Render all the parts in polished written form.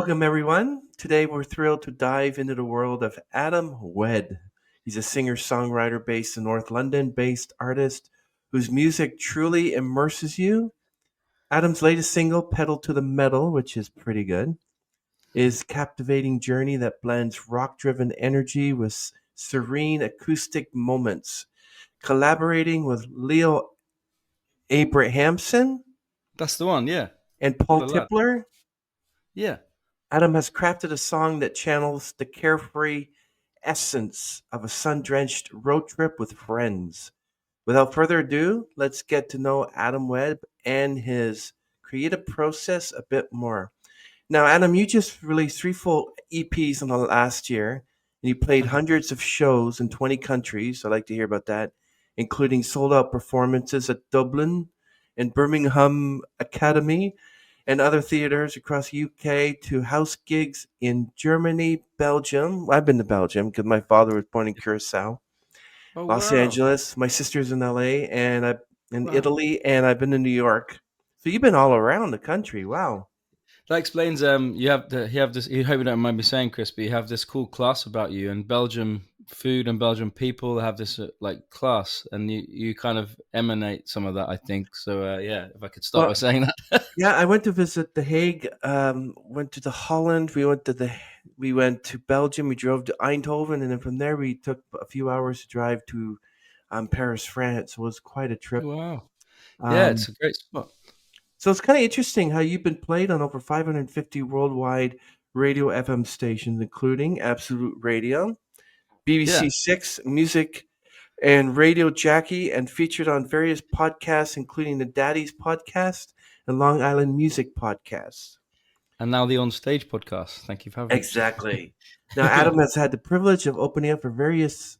Welcome, everyone. Today, we're thrilled to dive into the world of Adam Wedd. He's a singer songwriter based in North London based artist whose music truly immerses you. Adam's latest single, Pedal to the Metal, which is pretty good, is captivating journey that blends rock driven energy with serene acoustic moments. Collaborating with Leo Abrahamson That's the one, yeah. and What Paul a lad. Tippler, Yeah. Adam has crafted a song that channels the carefree essence of a sun drenched road trip with friends. Without further ado, let's get to know Adam Webb and his creative process a bit more. Now, Adam, you just released three full EPs in the last year, and you played Uh-huh. hundreds of shows in 20 countries. I'd like to hear about that, including sold out performances at Dublin and Birmingham Academy and other theaters across the UK to house gigs in Germany, Belgium. I've been to Belgium because my father was born in Curacao. Oh Los wow. Angeles. My sister's in LA, and I've in Wow. Italy, and I've been to New York. So you've been all around the country. Wow. That explains you have this you hope you don't mind me saying, Chris, but you have this cool class about you, and Belgium food and Belgian people have this like class, and you kind of emanate some of that, I think. So yeah, if I could start by Well, saying that. yeah, I went to visit The Hague. Went to the Holland. We went to Belgium. We drove to Eindhoven, and then from there we took a few hours to drive to Paris, France. It was quite a trip. Wow. Yeah, Um, it's a great spot. so it's kind of interesting how you've been played on over 550 worldwide radio FM stations, including Absolute Radio, BBC Yeah. Six, Music and Radio Jackie, and featured on various podcasts, including the Daddies podcast and Long Island Music podcast. And now the On Stage podcast. Thank you for having Exactly. Now, me. Adam has had the privilege of opening up for various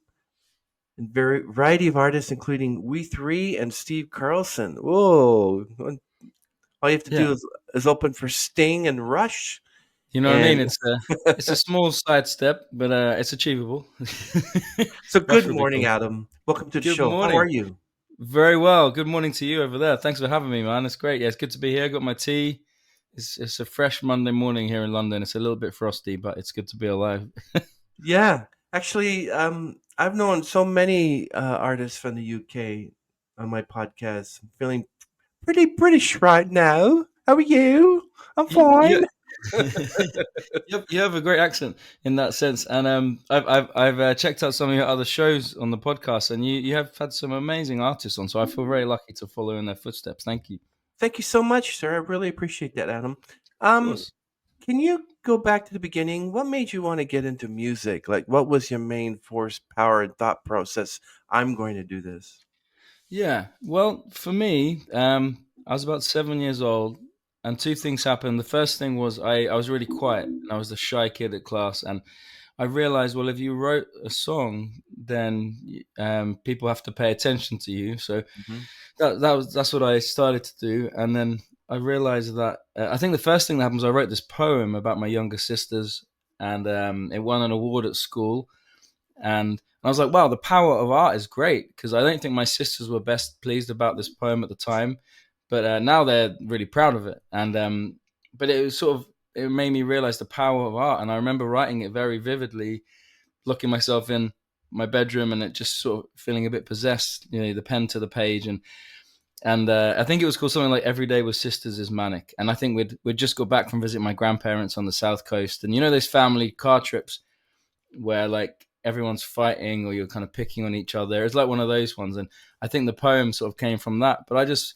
and very variety of artists, including We Three and Steve Carlson. Whoa! All you have to Yeah. do is open for Sting and Rush, You know what I mean? and It's a small side step, but it's achievable. so. Rush Good would be morning, cool. Adam. Welcome to the Good show. How are morning. you? Very well. Good morning to you over there. Thanks for having me, man. It's great. Yeah, it's good to be here. Got my tea. It's a fresh Monday morning here in London. It's a little bit frosty, but it's good to be alive. Yeah, actually, I've known so many artists from the UK on my podcast. I'm feeling pretty British right now. How are you? I'm you, fine. you, you have a great accent in that sense, and I've checked out some of your other shows on the podcast, and you have had some amazing artists on. So I feel very lucky to follow in their footsteps. Thank you. Thank you so much, sir. I really appreciate that, Adam. Of Um, course. can you go back to the beginning? What made you want to get into music? Like, what was your main force, power, and thought process? I'm going to do this. Yeah. Well, for me, I was about 7 years old, and two things happened. The first thing was I was really quiet, and I was the shy kid at class, and I realized, well, if you wrote a song, then people have to pay attention to you. So Mhm. that's what I started to do, and then I realized that I think the first thing that happened was I wrote this poem about my younger sisters, and it won an award at school, and I was like, wow, the power of art is great because I don't think my sisters were best pleased about this poem at the time, but now they're really proud of it. And but it was sort of it made me realize the power of art, and I remember writing it very vividly, looking myself in my bedroom, and it just sort of feeling a bit possessed, the pen to the page, and I think it was called something like "Every Day with Sisters is Manic." And I think we'd just got back from visiting my grandparents on the south coast, and those family car trips where like everyone's fighting or you're kind of picking on each other. It's like one of those ones, and I think the poem sort of came from that. But I just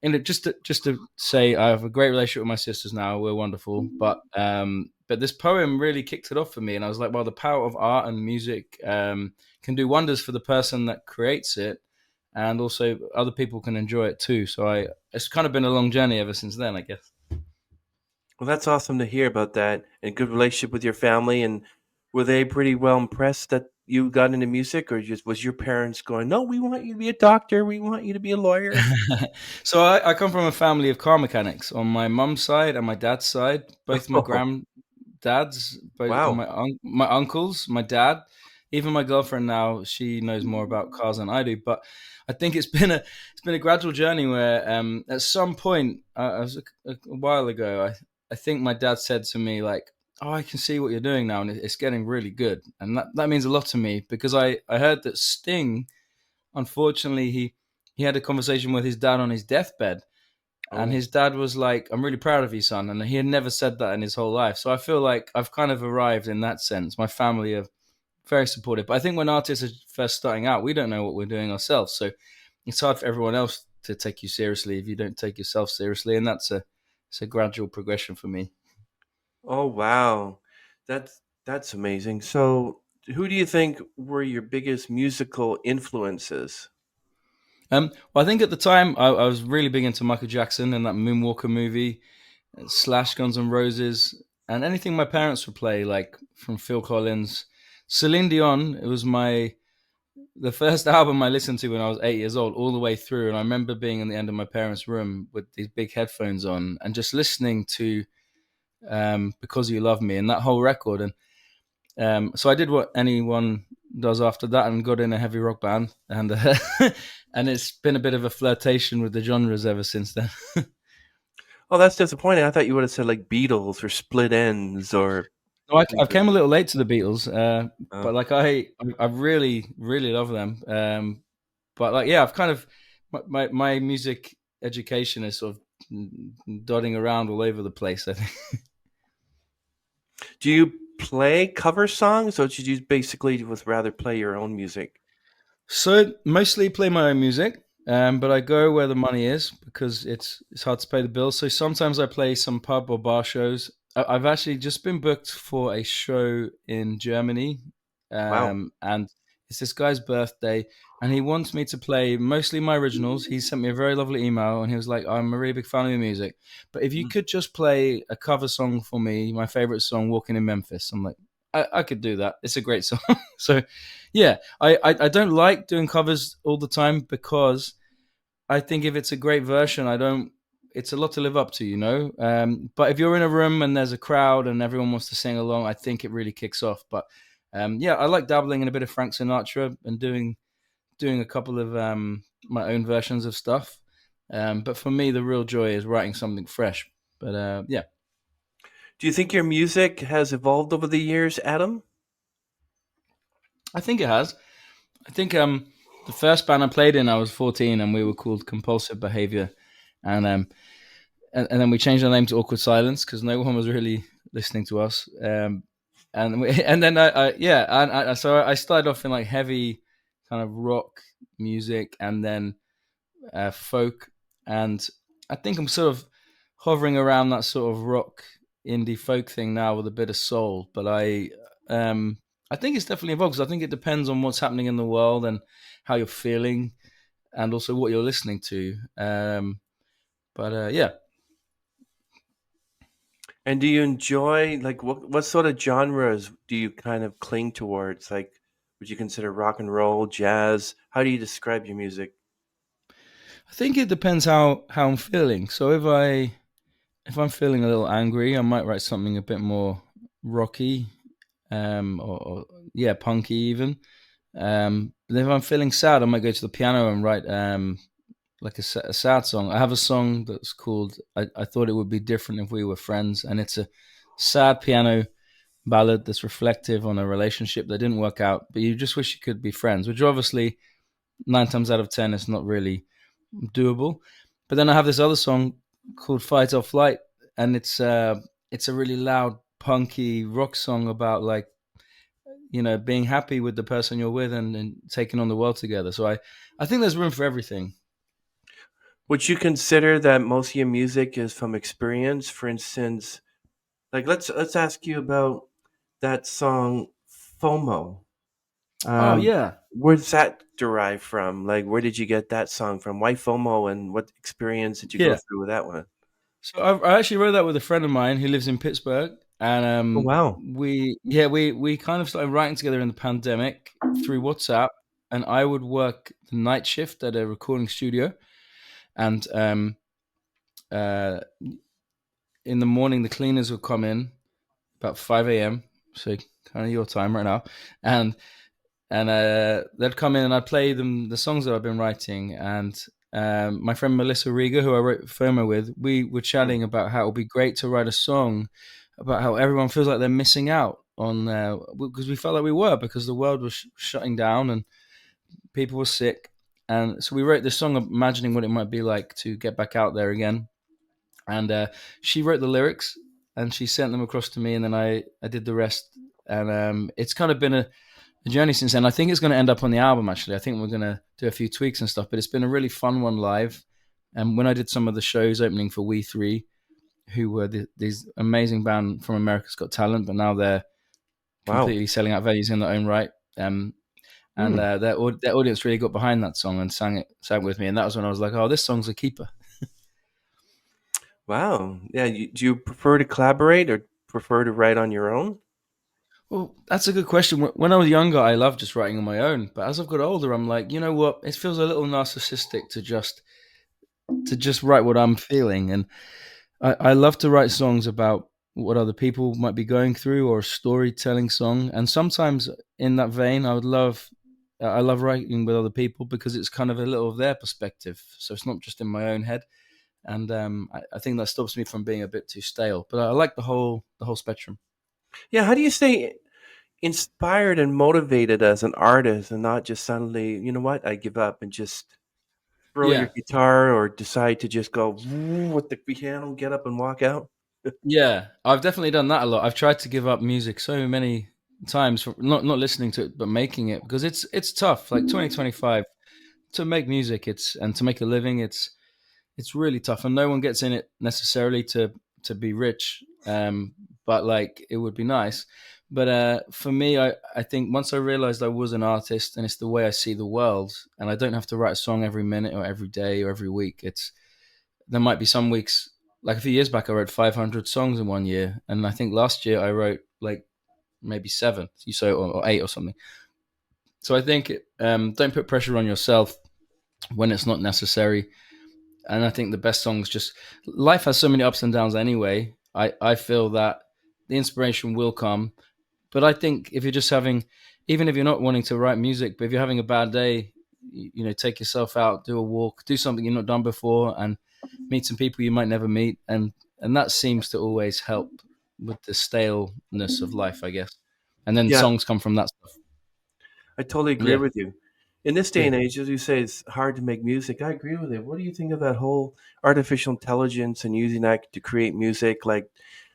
and just to say, I have a great relationship with my sisters now. We're wonderful, but this poem really kicked it off for me, and I was like, well, the power of art and music can do wonders for the person that creates it, and also other people can enjoy it too. So it's kind of been a long journey ever since then, I guess. Well, that's awesome to hear about that and good relationship with your family. And were they pretty well impressed that you got into music, or just was your parents going, "No, we want you to be a doctor. We want you to be a lawyer." So I come from a family of car mechanics on my mum's side and my dad's side. Both my Oh, granddads, both wow. my uncles, my dad, even my girlfriend now. She knows more about cars than I do. But I think it's been a gradual journey where at some point, I was a while ago. I think my dad said to me like, "Oh, I can see what you're doing now, and it's getting really good," and that means a lot to me because I heard that Sting, unfortunately, he had a conversation with his dad on his deathbed, and Oh, his dad was like, "I'm really proud of you, son," and he had never said that in his whole life. So I feel like I've kind of arrived in that sense. My family are very supportive, but I think when artists are first starting out, we don't know what we're doing ourselves, so it's hard for everyone else to take you seriously if you don't take yourself seriously, and it's a gradual progression for me. oh wow, that's amazing. So, who do you think were your biggest musical influences? Well, I think at the time I was really big into Michael Jackson and that Moonwalker movie, Slash, Guns N' Roses, and anything my parents would play, like from Phil Collins, Celine Dion. It was the first album I listened to when I was 8 years old, all the way through. And I remember being in the end of my parents' room with these big headphones on and just listening to "Because You Love Me" and that whole record. And so I did what anyone does after that and got in a heavy rock band, and and it's been a bit of a flirtation with the genres ever since then. Oh, that's disappointing. I thought you would have said like Beatles or Split Ends or No, I things like came a little late to the Beatles, that. but like I really really love them. But like yeah, I've kind of my music education is sort of dotting around all over the place. I think. Do you play cover songs, or should you basically just rather play your own music? So mostly play my own music, but I go where the money is because it's hard to pay the bills. So sometimes I play some pub or bar shows. I've actually just been booked for a show in Germany, Wow. and it's this guy's birthday, and he wants me to play mostly my originals. He sent me a very lovely email, and he was like, "I'm a really big fan of your music, but if you Mm. could just play a cover song for me, my favorite song, Walking in Memphis." I'm like, I could do that. It's a great song. So yeah, I don't like doing covers all the time because I think if it's a great version, I don't. It's a lot to live up to, you know. But if you're in a room and there's a crowd and everyone wants to sing along, I think it really kicks off. But yeah, I like dabbling in a bit of Frank Sinatra and doing a couple of my own versions of stuff. But for me, the real joy is writing something fresh. But yeah, Do you think your music has evolved over the years, Adam? I think it has. I think the first band I played in, I was 14, and we were called Compulsive Behavior, and and then we changed our name to Awkward Silence because no one was really listening to us. And then yeah, so I started off in like heavy kind of rock music, and then folk, and I think I'm sort of hovering around that sort of rock indie folk thing now with a bit of soul. But um, I think it's definitely evolved because I think it depends on what's happening in the world and how you're feeling, and also what you're listening to. But yeah, And do you enjoy like what sort of genres do you kind of cling towards? Like, would you consider rock and roll, jazz? How do you describe your music? I think it depends how I'm feeling. So if I'm feeling a little angry, I might write something a bit more rocky, or yeah, punky even. But if I'm feeling sad, I might go to the piano and write like a sad song. I have a song that's called I Thought It Would Be Different If We Were Friends, and it's a sad piano ballad that's reflective on a relationship that didn't work out, but you just wish you could be friends, which obviously 9 times out of 10 is not really doable. But then I have this other song called Fight or Flight, and it's a really loud, punky rock song about like being happy with the person you're with and taking on the world together. So I think there's room for everything. Would you consider that most of your music is from experience? For instance, like let's ask you about that song FOMO. Oh Um, yeah, where's that derived from? Like, where did you get that song from? Why FOMO, and what experience did you go yeah. through with that one? So I actually wrote that with a friend of mine who lives in Pittsburgh, and Oh wow. we kind of started writing together in the pandemic through WhatsApp, and I would work the night shift at a recording studio, and uh, in the morning the cleaners would come in about 5 a.m. So kind of your time right now, and they'd come in and I'd play them the songs that I've been writing, and my friend Melissa Rieger, who I wrote FOMO with, we were Mm. chatting about how it would be great to write a song about how everyone feels like they're missing out on, because we felt like we were, because the world was shutting down and people were sick. And so we wrote this song imagining what it might be like to get back out there again. And she wrote the lyrics and she sent them across to me, and then I did the rest. And it's kind of been a journey since then. I think it's going to end up on the album, actually. I think we're going to do a few tweaks and stuff, but it's been a really fun one live. And when I did some of the shows opening for We Three, who were these amazing band from America's Got Talent, but now they're Wow. completely selling out venues in their own right. And Hmm. their audience really got behind that song and sang with me. And that was when I was like, oh, this song's a keeper. Wow. Yeah. Do you prefer to collaborate or prefer to write on your own? Well, that's a good question. When I was younger, I loved just writing on my own. But as I've got older, I'm like, you know what? It feels a little narcissistic to just write what I'm feeling. And I love to write songs about what other people might be going through, or a storytelling song. And sometimes in that vein, I love writing with other people because it's kind of a little of their perspective. So it's not just in my own head. And I think that stops me from being a bit too stale. But I like the whole spectrum. Yeah. How do you stay inspired and motivated as an artist and not just suddenly, you know what, I give up and just throw your Yeah. guitar or decide to just go with the piano, get up and walk out? Yeah, I've definitely done that a lot. I've tried to give up music so many times, for not listening to it, but making it, because it's tough. Like 2025, to make music, it's and to make a living, it's really tough, and no one gets in it necessarily to be rich. But like it would be nice. But for me, I think once I realized I was an artist, and it's the way I see the world, and I don't have to write a song every minute or every day or every week. It's There might be some weeks, like a few years back, I wrote 500 songs in one year, and I think last year I wrote like maybe seven, or eight or something. So I think don't put pressure on yourself when it's not necessary. And I think the best songs, just life has so many ups and downs anyway. I feel that the inspiration will come, but I think if you're just having, even if you're not wanting to write music, but if you're having a bad day, take yourself out, do a walk, do something you've not done before, and meet some people you might never meet, and that seems to always help with the staleness of life, I guess. And then Yeah, songs come from that stuff. I totally agree Yeah, with you. In this day yeah, and age, as you say, it's hard to make music. I agree with it. What do you think of that whole artificial intelligence and using that to create music, like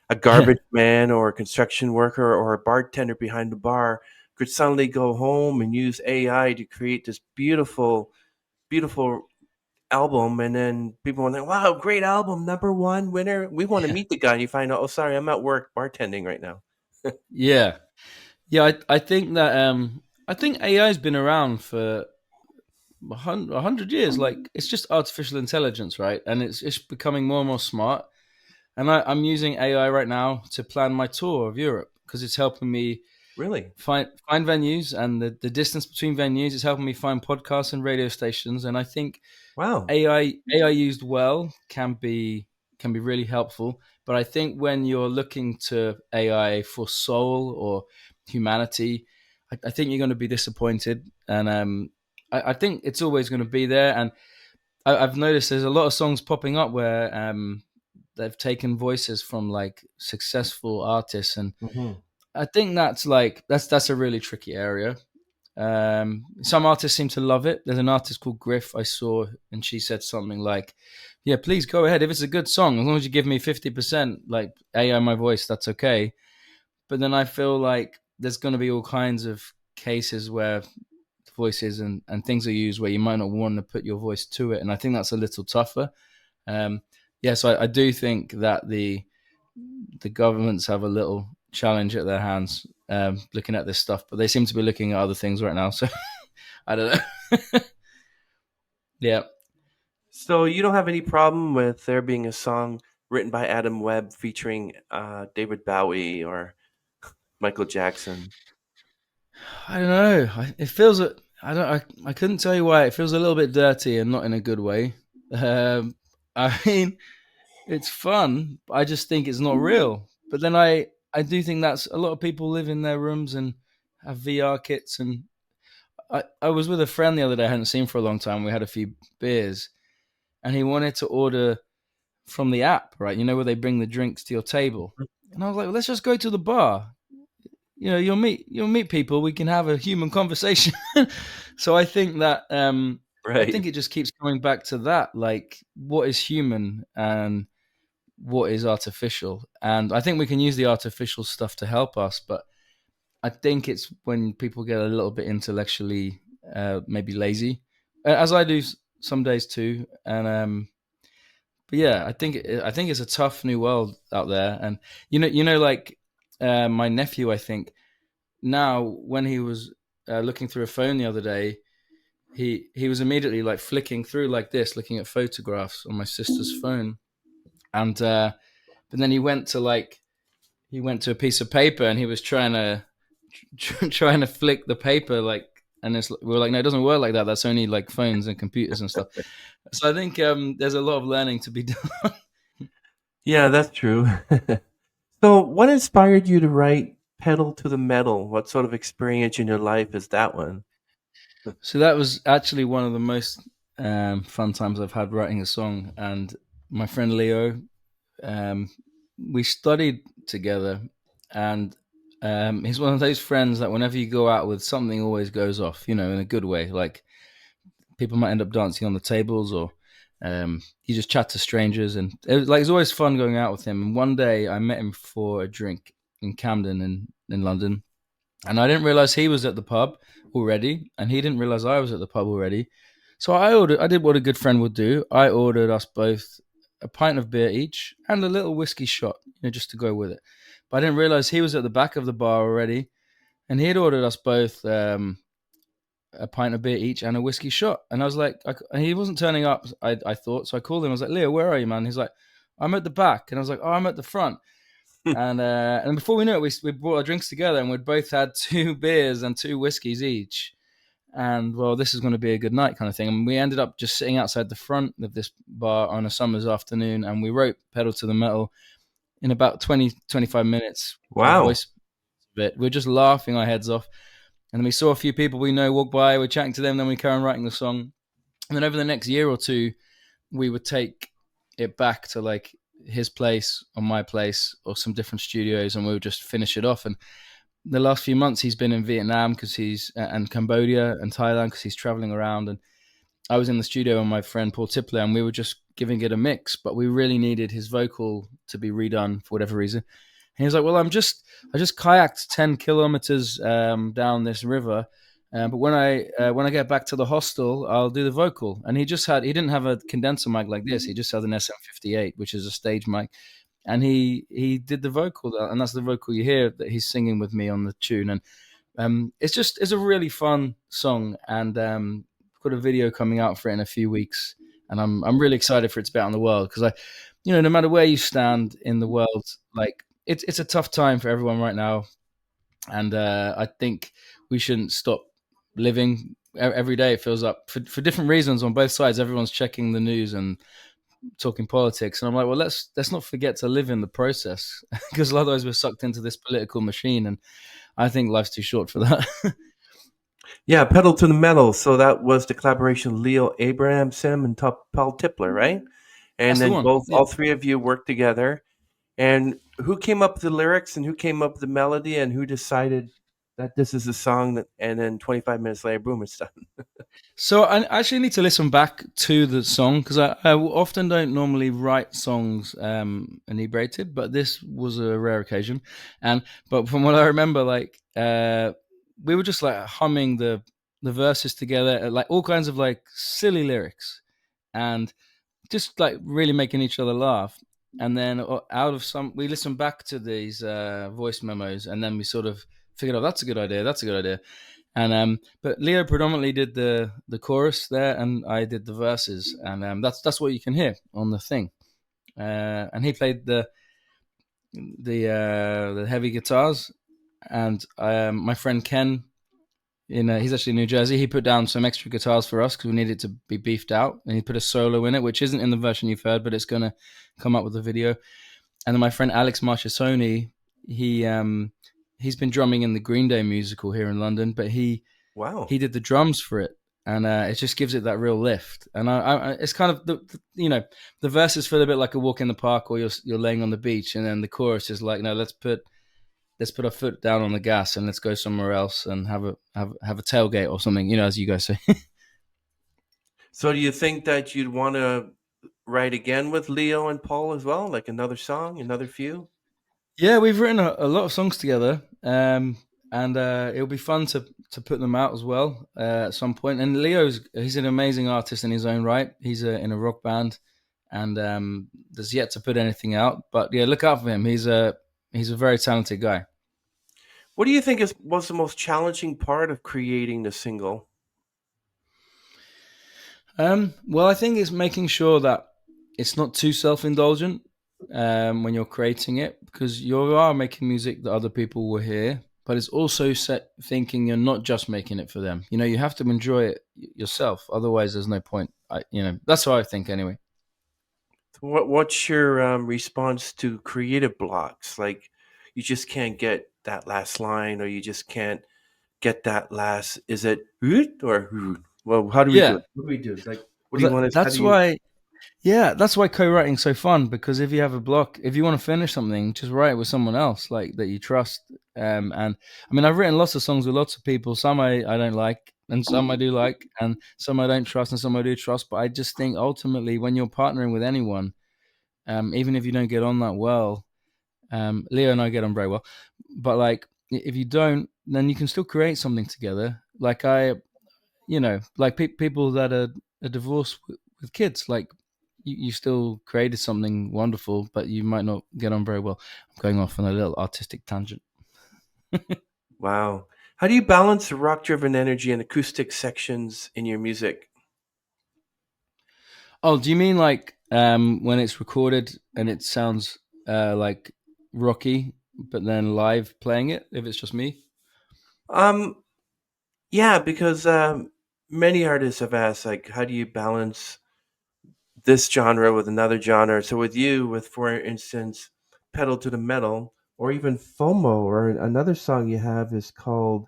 a yeah, garbage man or a construction worker or a bartender behind the bar could suddenly go home and use AI to create this beautiful, beautiful album, and then people were like, "Wow, great album, number one winner." We want to yeah, meet the guy, and you find out, "Oh, sorry, I'm at work bartending right now." yeah, yeah. I think that I think AI's been around for a hundred years. Like it's just artificial intelligence, right? And it's becoming more and more smart. And I'm using AI right now to plan my tour of Europe because it's helping me Really? find venues, and the distance between venues is helping me find podcasts and radio stations. And I think Wow. AI used well can be really helpful. But I think when you're looking to AI for soul or humanity, I think you're going to be disappointed. And I think it's always going to be there. And I've noticed there's a lot of songs popping up where they've taken voices from like successful artists, and Hmm. I think that's a really tricky area. Some artists seem to love it. There's an artist called Griff I saw, and she said something like, "Yeah, please go ahead if it's a good song, as long as you give me 50%, like AI my voice, that's okay." But then I feel like there's going to be all kinds of cases where voices and things are used where you might not want to put your voice to it, and I think that's a little tougher. Um, yeah, so I do think that the governments have a little challenge at their hands looking at this stuff, but they seem to be looking at other things right now. So I don't know. Yeah, So you don't have any problem with there being a song written by Adam Webb featuring David Bowie or Michael Jackson? I don't know. It feels I don't. I couldn't tell you why. It feels a little bit dirty and not in a good way. Um, I mean, it's fun. But I just think it's not real. But then I do think that's a lot of people live in their rooms and have VR kits. And I was with a friend the other day I hadn't seen for a long time. We had a few beers, and he wanted to order from the app, right? You know, where they bring the drinks to your table. And I was like, well, let's just go to the bar. You know, you'll meet people. We can have a human conversation. So I think that I Right. think it just keeps coming back to that, like what is human and what is artificial. And I think we can use the artificial stuff to help us, but I think it's when people get a little bit intellectually maybe lazy, as I do some days too. And but yeah, I think it's a tough new world out there. And like my nephew, I think now when he was looking through a phone the other day, he was immediately like flicking through like this, looking at photographs on my sister's phone, and but then he went to a piece of paper and he was trying to flick the paper like, and we were like, no, it doesn't work like that. That's only like phones and computers and stuff. So I think there's a lot of learning to be done. Yeah, that's true. So, what inspired you to write Pedal to the Metal? What sort of experience in your life is that one? So that was actually one of the most fun times I've had writing a song. And my friend Leo, um, we studied together, and he's one of those friends that whenever you go out with, something always goes off, in a good way. Like people might end up dancing on the tables, or you just chat to strangers, and it's always fun going out with him. And one day I met him for a drink in Camden in London, and I didn't realize he was at the pub already, and he didn't realize I was at the pub already. So I did what a good friend would do. I ordered us both a pint of beer each and a little whiskey shot, just to go with it. But I didn't realize he was at the back of the bar already, and he had ordered us both a pint of beer each and a whiskey shot. And I was like, and he wasn't turning up. I thought so. I called him. I was like, Leo, where are you, man? He's like, I'm at the back, and I was like, oh, I'm at the front. And before we knew it, we brought our drinks together, and we'd both had 2 beers and 2 whiskeys each. And well, this is going to be a good night, kind of thing. And we ended up just sitting outside the front of this bar on a summer's afternoon, and we wrote "Pedal to the Metal" in about 20-25 minutes. A Wow. voice bit. We're just laughing our heads off, and then we saw a few people we know walk by. We're chatting to them, then we carry on writing the song. And then over the next year or two, we would take it back to like his place or my place or some different studios, and we would just finish it off. And the last few months he's been in Vietnam because he's and Cambodia and Thailand because he's traveling around, and I was in the studio with my friend Paul Tipler, and we were just giving it a mix, but we really needed his vocal to be redone for whatever reason. And he was like, well, I just kayaked 10 kilometers down this river, but when I get back to the hostel, I'll do the vocal. And he didn't have a condenser mic like this. He just had an SM58, which is a stage mic. And he did the vocal, and that's the vocal you hear that he's singing with me on the tune. And it's a really fun song, and got a video coming out for it in a few weeks, and I'm really excited for it to be out in the world, because no matter where you stand in the world, like it's a tough time for everyone right now, and I think we shouldn't stop living. Every day it feels up for different reasons on both sides. Everyone's checking the news and talking politics, and I'm like, well, let's not forget to live in the process, because otherwise we're sucked into this political machine, and I think life's too short for that. Yeah, Pedal to the Metal. So that was the collaboration of Leo Abrahamson and Paul Tipler, right? And That's the then one. both, Yeah. all three of you worked together. And who came up with the lyrics and who came up with the melody and who decided that this is a song that, and then 25 minutes later, boom, it's done. So I actually need to listen back to the song, because I often don't normally write songs inebriated, but this was a rare occasion. But from what I remember, like we were just like humming the verses together, like all kinds of like silly lyrics, and just like really making each other laugh. And then we listened back to these voice memos, and then we sort of figured, oh, that's a good idea. That's a good idea. And but Leo predominantly did the chorus there, and I did the verses, and that's what you can hear on the thing. And he played the heavy guitars, and my friend Ken, he's actually in New Jersey. He put down some extra guitars for us because we needed to be beefed out, and he put a solo in it, which isn't in the version you've heard, but it's gonna come up with the video. And then my friend Alex Marchesoni, he's been drumming in the Green Day musical here in London, but he Wow. did the drums for it. and it just gives it that real lift. And it's kind of the verses feel a bit like a walk in the park, or you're laying on the beach, and then the chorus is like, no, let's put our foot down on the gas and let's go somewhere else and have a tailgate or something, as you guys say. So do you think that you'd want to write again with Leo and Paul as well, like another song, another few? Yeah, we've written a lot of songs together, and it'll be fun to put them out as well at some point. And he's an amazing artist in his own right. He's in a rock band, and there's yet to put anything out. But yeah, look out for him. He's a very talented guy. What do you think was the most challenging part of creating the single? Well, I think it's making sure that it's not too self-indulgent when you're creating it, because you are making music that other people will hear, but it's also thinking you're not just making it for them. You have to enjoy it yourself. Otherwise, there's no point. That's how I think anyway. What's your response to creative blocks? Like you just can't get that last line, or you just can't get that last. Is it "hoot" or "hoot"? Well, how do we do Yeah, it? What do we do? Like, what do you well, want us? How do that's you? why. Yeah, that's why co-writing's so fun, because if you have a block, if you want to finish something, just write it with someone else like that you trust. And I mean, I've written lots of songs with lots of people. Some I don't like, and some I do like, and some I don't trust, and some I do trust. But I just think ultimately, when you're partnering with anyone, even if you don't get on that well, Leo and I get on very well, but like if you don't, then you can still create something together. Like like people that are divorced with kids, like you still created something wonderful, but you might not get on very well. I'm going off on a little artistic tangent. Wow. How do you balance the rock-driven energy and acoustic sections in your music? Oh, do you mean like when it's recorded and it sounds like rocky, but then live playing it, if it's just me? Um, yeah, because many artists have asked, like, how do you balance this genre with another genre? So with you, with for instance, pedal to the metal, or even FOMO, or another song you have is called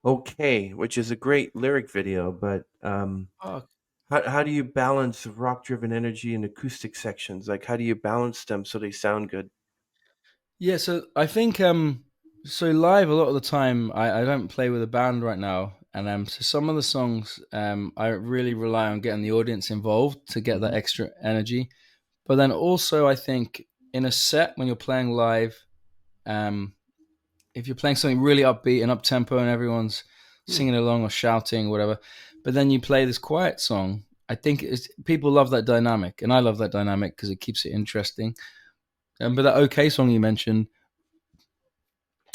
"Okay," which is a great lyric video. But Oh, how do you balance rock-driven energy and acoustic sections? Like, how do you balance them so they sound good? yeah. So I think so live a lot of the time I don't play with a band right now, and so some of the songs I really rely on getting the audience involved to get that Mhm. extra energy. But then also, I think in a set when you're playing live, um, if you're playing something really upbeat and up tempo and everyone's Hmm. singing along or shouting or whatever, but then you play this quiet song, I think people love that dynamic, and I love that dynamic because it keeps it interesting. But that OK song you mentioned,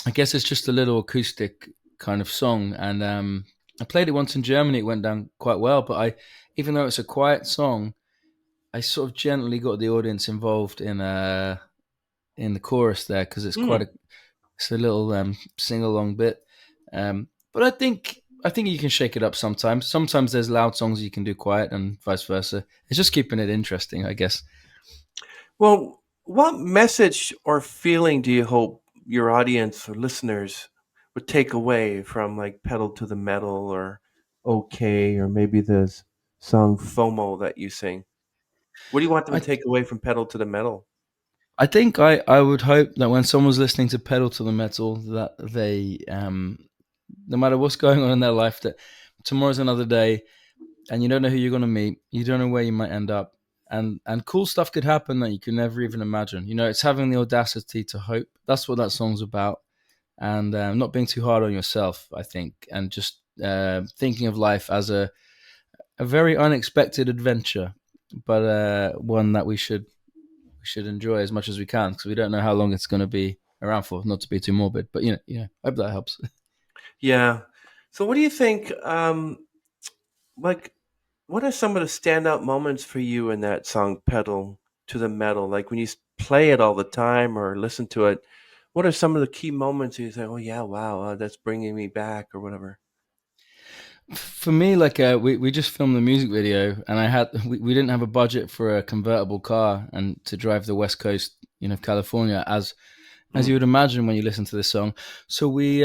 I guess it's just a little acoustic kind of song, and I played it once in Germany. It went down quite well, but even though it's a quiet song, I sort of gently got the audience involved in the chorus there, because Hmm. it's a little sing along bit. But I think you can shake it up sometimes. Sometimes there's loud songs you can do quiet, and vice versa. It's just keeping it interesting, I guess. Well, what message or feeling do you hope your audience or listeners would take away from like pedal to the metal or okay, or maybe the song FOMO that you sing? What do you want them I to take away from pedal to the metal? I think I would hope that when someone's listening to pedal to the metal, that they no matter what's going on in their life, that tomorrow's another day, and you don't know who you're going to meet. You don't know where you might end up, and cool stuff could happen that you could never even imagine. It's having the audacity to hope. That's what that song's about, and not being too hard on yourself, I think, and just thinking of life as a very unexpected adventure, but one that we should enjoy as much as we can, because we don't know how long it's going to be around for. Not to be too morbid, but I hope that helps. Yeah. So what do you think like what are some of the standout moments for you in that song pedal to the metal? Like when you play it all the time or listen to it, what are some of the key moments you say, "Oh yeah, wow, that's bringing me back," or whatever? For me, like we just filmed the music video, and we didn't have a budget for a convertible car and to drive the west coast, California, as Mm. you would imagine when you listen to this song. So we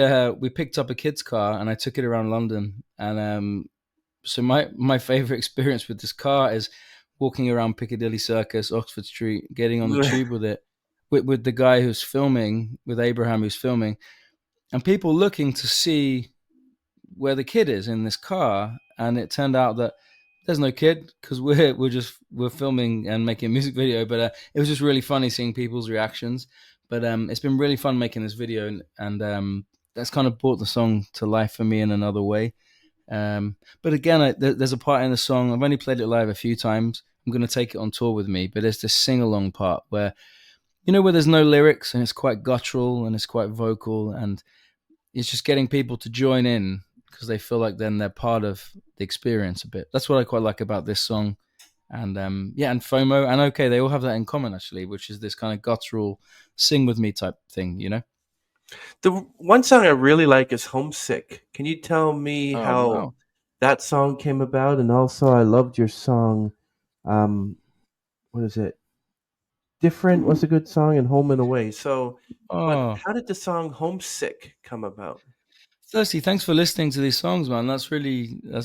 picked up a kid's car and I took it around London. And so my favorite experience with this car is walking around Piccadilly Circus, Oxford Street, getting on the tube with it, with the guy who's filming, with Abraham who's filming, and people looking to see where the kid is in this car. And it turned out that there's no kid because we're filming and making a music video. But it was just really funny seeing people's reactions. But it's been really fun making this video, and that's kind of brought the song to life for me in another way. But again, there's a part in the song. I've only played it live a few times. I'm going to take it on tour with me, but there's this sing along part where where there's no lyrics and it's quite guttural and it's quite vocal, and it's just getting people to join in because they feel like then they're part of the experience a bit. That's what I quite like about this song. And yeah, and FOMO and OK, they all have that in common actually, which is this kind of guttural sing with me type thing. The one song I really like is "Homesick." Can you tell me Oh how wow. that song came about? And also, I loved your song. Um, what is it? "Different" was a good song, and "Home and Away." So, but Oh, how did the song "Homesick" come about? Thirsty, thanks for listening to these songs, man. That's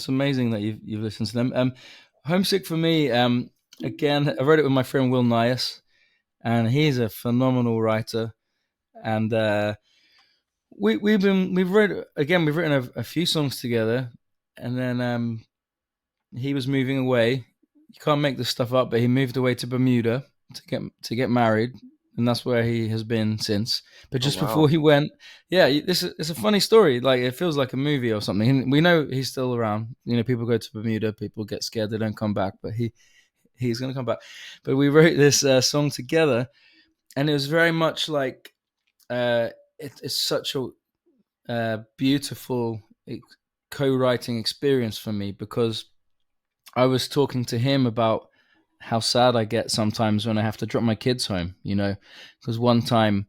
amazing that you've listened to them. Homesick for me, again, I wrote it with my friend Will Nias, and he's a phenomenal writer. And we've written a few songs together, and then he was moving away. You can't make this stuff up, but he moved away to Bermuda to get married, and that's where he has been since. But Oh just before wow! he went, yeah, this is it's a funny story. Like it feels like a movie or something. And we know he's still around. People go to Bermuda, people get scared they don't come back, but he's going to come back. But we wrote this song together, and it was very much like it's such a beautiful co-writing experience for me because I was talking to him about how sad I get sometimes when I have to drop my kids home, because one time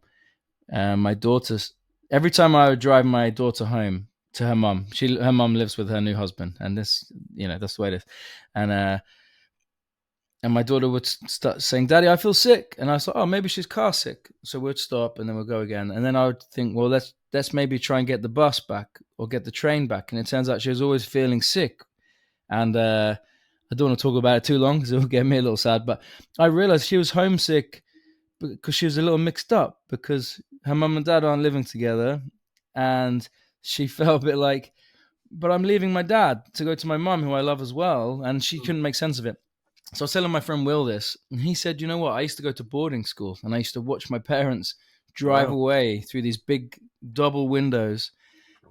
my daughter's every time I would drive my daughter home to her mum, her mum lives with her new husband, and this, that's the way it is, and and my daughter would start saying, "Daddy, I feel sick," and I was like, "Oh, maybe she's car sick." So we'd stop, and then we'd go again, and then I would think, "Well, let's maybe try and get the bus back or get the train back," and it turns out she was always feeling sick, and I don't want to talk about it too long because it'll get me a little sad. But I realized she was homesick because she was a little mixed up because her mum and dad aren't living together, and she felt a bit like, "But I'm leaving my dad to go to my mum, who I love as well," and she couldn't make sense of it. So I was telling my friend Will this, and he said, "You know what? I used to go to boarding school, and I used to watch my parents drive Wow! away through these big double windows,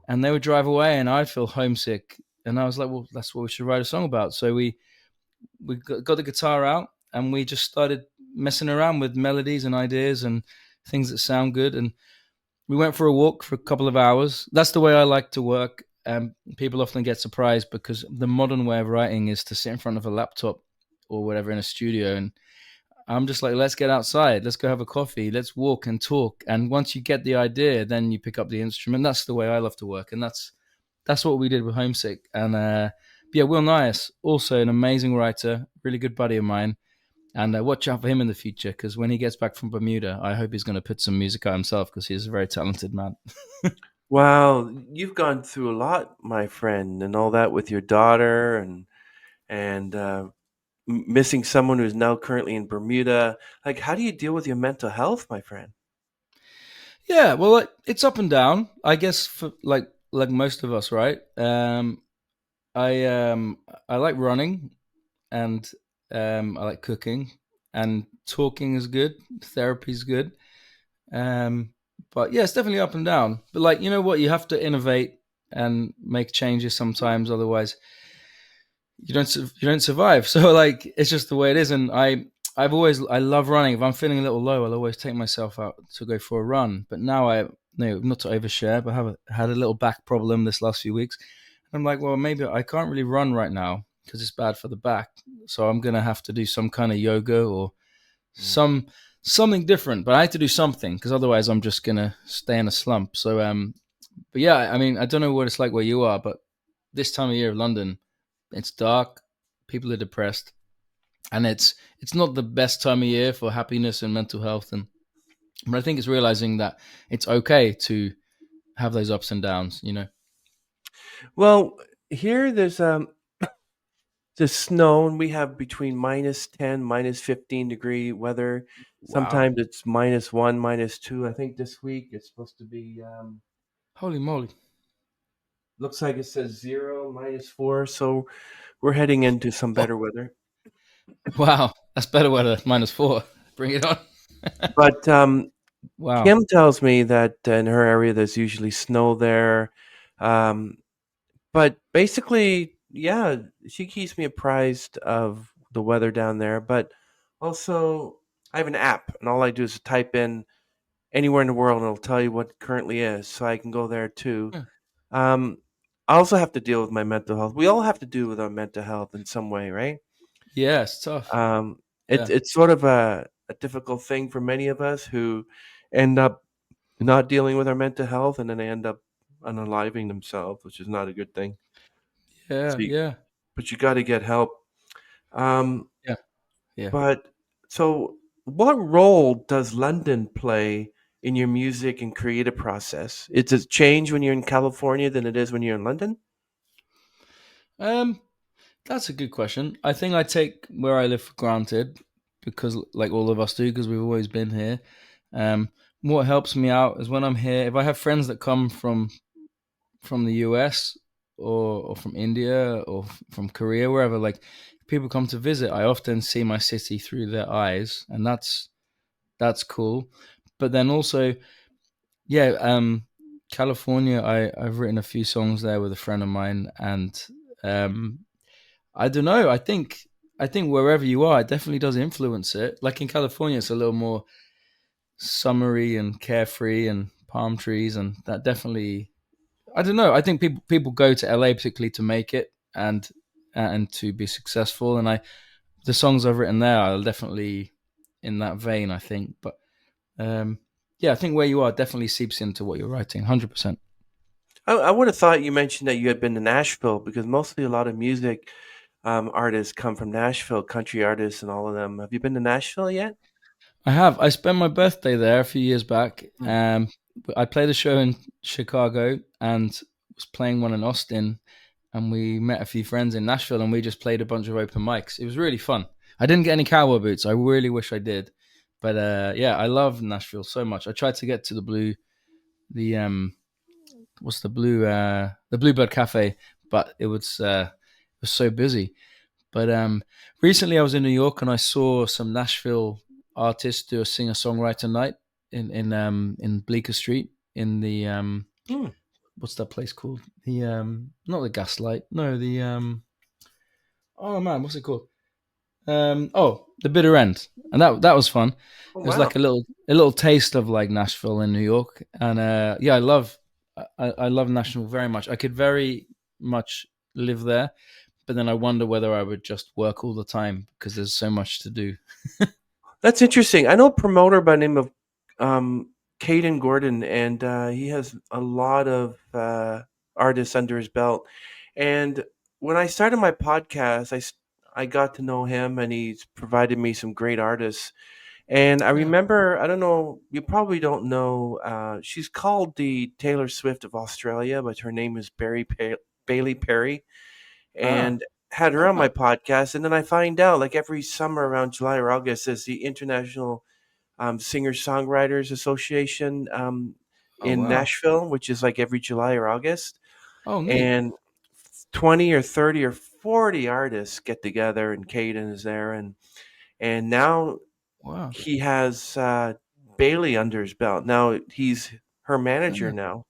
and they would drive away, and I'd feel homesick." And I was like, "Well, that's what we should write a song about." So we got the guitar out and we just started messing around with melodies and ideas and things that sound good. And we went for a walk for a couple of hours. That's the way I like to work. People often get surprised because the modern way of writing is to sit in front of a laptop or whatever in a studio. And I'm just like, let's get outside. Let's go have a coffee. Let's walk and talk. And once you get the idea, then you pick up the instrument. That's the way I love to work. And that's what we did with Homesick. And yeah, Will Nias, also an amazing writer, really good buddy of mine. And watch out for him in the future because when he gets back from Bermuda, I hope he's going to put some music out himself because he's a very talented man. Wow! You've gone through a lot, my friend, and all that with your daughter, and missing someone who's now currently in Bermuda. Like, how do you deal with your mental health, my friend? Yeah, well, it's up and down, I guess, for like most of us, right? I I like running and I like cooking and talking is good, therapy is good. Um, but yeah, it's definitely up and down. But like, you know what, you have to innovate and make changes sometimes, otherwise you don't survive. So like, it's just the way it is. And I love running. If I'm feeling a little low, I'll always take myself out to go for a run. But now no, not to overshare, but had a little back problem this last few weeks. I'm like, well, maybe I can't really run right now because it's bad for the back. So I'm gonna have to do some kind of yoga or Mm. something different. But I had to do something because otherwise I'm just gonna stay in a slump. So but yeah, I mean, I don't know what it's like where you are, but this time of year of London, it's dark, people are depressed, and it's not the best time of year for happiness and mental health. And But I think it's realizing that it's okay to have those ups and downs. You know. Well, here there's snow, and we have between -10, -15 degree weather. Wow. Sometimes it's -1, -2. I think this week it's supposed to be. Holy moly. Looks like it says 0, -4. So we're heading into some Oh, better weather. wow. That's better weather. -4. Bring it on. But Wow. Kim tells me that in her area there's usually snow there. Um, but basically, yeah, she keeps me apprised of the weather down there. But also, I have an app, and all I do is type in anywhere in the world, and it'll tell you what currently is, so I can go there too. Yeah. Um, I also have to deal with my mental health. We all have to do with our mental health in some way, right? Yeah, it's tough. Um, Yeah. it's sort of a difficult thing for many of us who end up not dealing with our mental health, and then they end up unaliving themselves, which is not a good thing. Yeah. So you, Yeah. but you got to get help. Um, Yeah. Yeah. but so, what role does London play in your music and creative process? It's a change when you're in California than it is when you're in London. Um, that's a good question. I think I take where I live for granted because, like all of us do, because we've always been here. Um, what helps me out is when I'm here. If I have friends that come from the US or from India or from Korea, wherever, like people come to visit, I often see my city through their eyes, and that's cool. But then also, yeah, California, I've written a few songs there with a friend of mine, and um, I don't know. I think wherever you are, it definitely does influence it. Like in California, it's a little more summery and carefree and palm trees, and that definitely. I don't know. I think people go to LA particularly to make it and to be successful. And the songs I've written there are definitely in that vein. I think, but um, yeah, I think where you are definitely seeps into what you're writing. 100%. I would have thought you mentioned that you had been to Nashville because mostly a lot of music artists come from Nashville, country artists, and all of them. Have you been to Nashville yet? I have. I spent my birthday there a few years back. Hmm. I played a show in Chicago and was playing one in Austin, and we met a few friends in Nashville, and we just played a bunch of open mics. It was really fun. I didn't get any cowboy boots. I really wish I did, but yeah, I love Nashville so much. I tried to get to the what's the Bluebird Cafe, but it was so busy. But recently I was in New York and I saw some Nashville artists do a singer-songwriter night in Bleecker Street in the Hmm. what's that place called? The not the Gaslight, no, the oh man, what's it called? The Bitter End, and that was fun. Oh, It was wow. like a little taste of like Nashville in New York, and yeah, I love Nashville very much. I could very much live there, but then I wonder whether I would just work all the time because there's so much to do. That's interesting. I know a promoter by the name of um, Caden Gordon, and he has a lot of artists under his belt. And when I started my podcast, I got to know him, and he's provided me some great artists. And I Yeah. remember, I don't know, you probably don't know, she's called the Taylor Swift of Australia, but her name is Bailey Perry, Ah. and had her on my podcast. And then I find out, like every summer around July or August, there's the International Singer-Songwriters Association Oh in wow. Nashville, which is like every July or August. Oh neat. And 20 or 30 or 40 artists get together, and Caden is there. And now Wow. he has Bailey under his belt. Now he's her manager Yeah. now.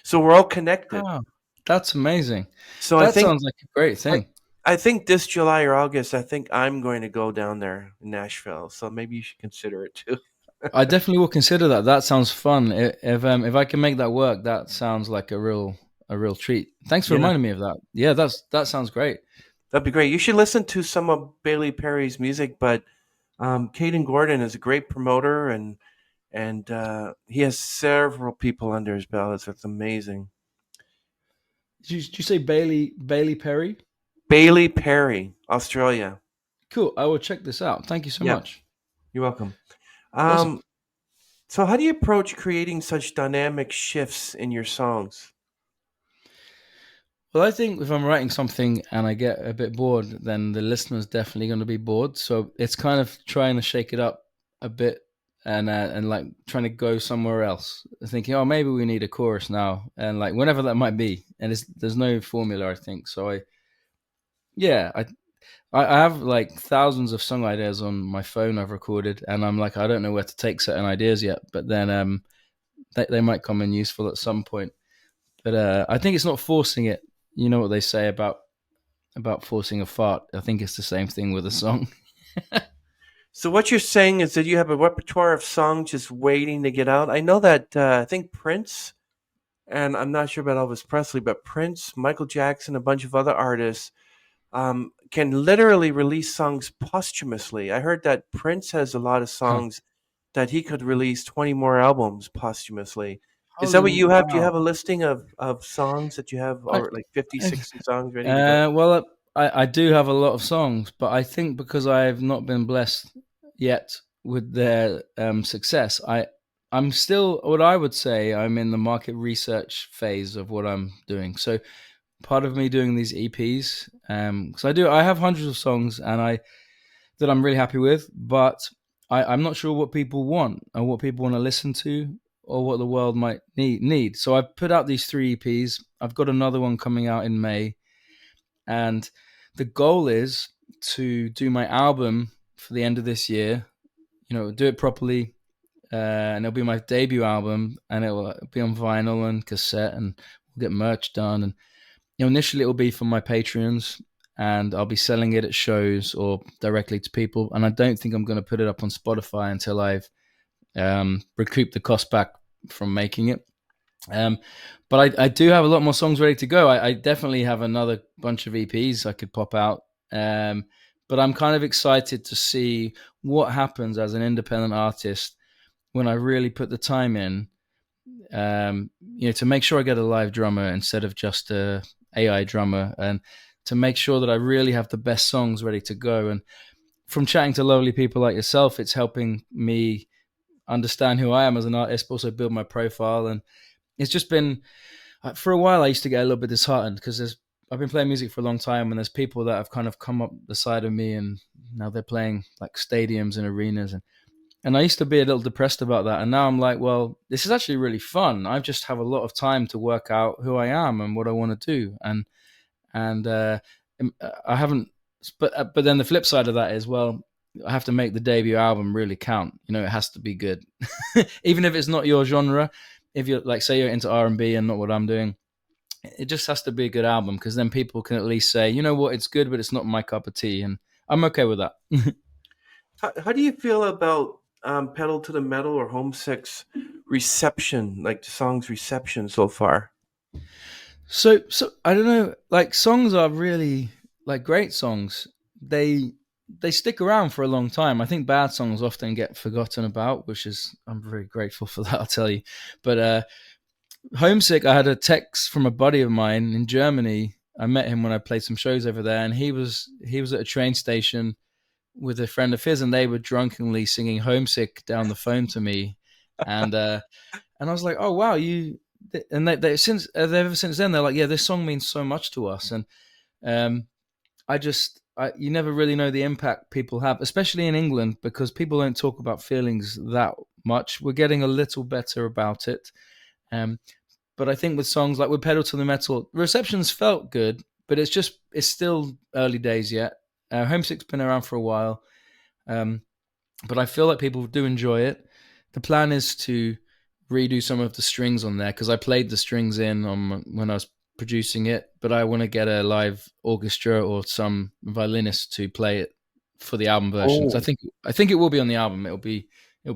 So we're all connected. Wow. That's amazing. So That sounds like a great I, thing. I think this July or August, I think I'm going to go down there in Nashville. So maybe you should consider it too. I definitely will consider that. That sounds fun. If I can make that work, that sounds like a real treat. Thanks for Yeah, reminding me of that. Yeah, that sounds great. that'd be great. You should listen to some of Bailey Perry's music, but Caden Gordon is a great promoter, and he has several people under his belt. It's amazing. Did you say Bailey Perry? Bailey Perry, Australia. Cool. I will check this out. Thank you so Yeah, much. you're welcome. Awesome. Um, So, how do you approach creating such dynamic shifts in your songs? Well, I think if I'm writing something and I get a bit bored, then the listener's definitely going to be bored. So it's kind of trying to shake it up a bit and like trying to go somewhere else, thinking, oh, maybe we need a chorus now, and like whenever that might be. And there's no formula, I think. So yeah, I have like thousands of song ideas on my phone I've recorded, and I'm like, I don't know where to take certain ideas yet, but then they might come in useful at some point. But I think it's not forcing it. You know what they say about forcing a fart. I think it's the same thing with a song. So, what you're saying is that you have a repertoire of songs just waiting to get out. I know that I think Prince, and I'm not sure about Elvis Presley, but Prince, Michael Jackson, a bunch of other artists can literally release songs posthumously. I heard that Prince has a lot of Huh. songs that he could release 20 more albums posthumously. Is that Holy what you have? Do you wow! have a listing of songs that you have, I, or like 50, I 60 songs ready to go? well, I do have a lot of songs, but I think because I have not been blessed yet with their success, I'm still what I would say I'm in the market research phase of what I'm doing. So part of me doing these EPs, because I have hundreds of songs and I that I'm really happy with, but I'm not sure what people want and what people want to listen to or what the world might need. So I've put out these three EPs. I've got another one coming out in May, and the goal is to do my album for the end of this year. You know, do it properly, and it'll be my debut album, and it will be on vinyl and cassette, and we'll get merch done. And initially, it will be for my Patreons, and I'll be selling it at shows or directly to people. And I don't think I'm going to put it up on Spotify until I've recouped the cost back from making it. Um, but I do have a lot more songs ready to go. I definitely have another bunch of EPs I could pop out. But I'm kind of excited to see what happens as an independent artist when I really put the time in. To make sure I get a live drummer instead of just a AI drummer, and to make sure that I really have the best songs ready to go. And from chatting to lovely people like yourself, it's helping me understand who I am as an artist, but also build my profile. And it's just been for a while. I used to get a little bit disheartened because I've been playing music for a long time, and there's people that have kind of come up the side of me, and now they're playing like stadiums and arenas, and I used to be a little depressed about that. And now I'm like, well, this is actually really fun. I just have a lot of time to work out who I am and what I want to do. And I haven't, but then the flip side of that is, well, I have to make the debut album really count. You know, it has to be good, even if it's not your genre. If you're like, say, you're into R&B and not what I'm doing, it just has to be a good album because then people can at least say, you know what, it's good, but it's not my cup of tea, and I'm okay with that. How do you feel about Pedal to the Metal or Homesick's reception, like the song's reception so far? So I don't know. Like songs are really like great songs. They they stick around for a long time. I think bad songs often get forgotten about, which is I'm very grateful for that. I'll tell you. But Homesick, I had a text from a buddy of mine in Germany. I met him when I played some shows over there, and he was at a train station with a friend of his, and they were drunkenly singing "Homesick" down the phone to me, and I was like, "Oh wow, you!" And ever since then they're like, "Yeah, this song means so much to us." And um, you never really know the impact people have, especially in England, because people don't talk about feelings that much. We're getting a little better about it, um, but I think with songs like with Pedal to the Metal, receptions felt good, but it's still early days yet. Homesick's been around for a while, um, but I feel like people do enjoy it. The plan is to redo some of the strings on there because I played the strings in on when I was producing it, but I want to get a live orchestra or some violinist to play it for the album version. So Oh, I think it will be on the album. It'll be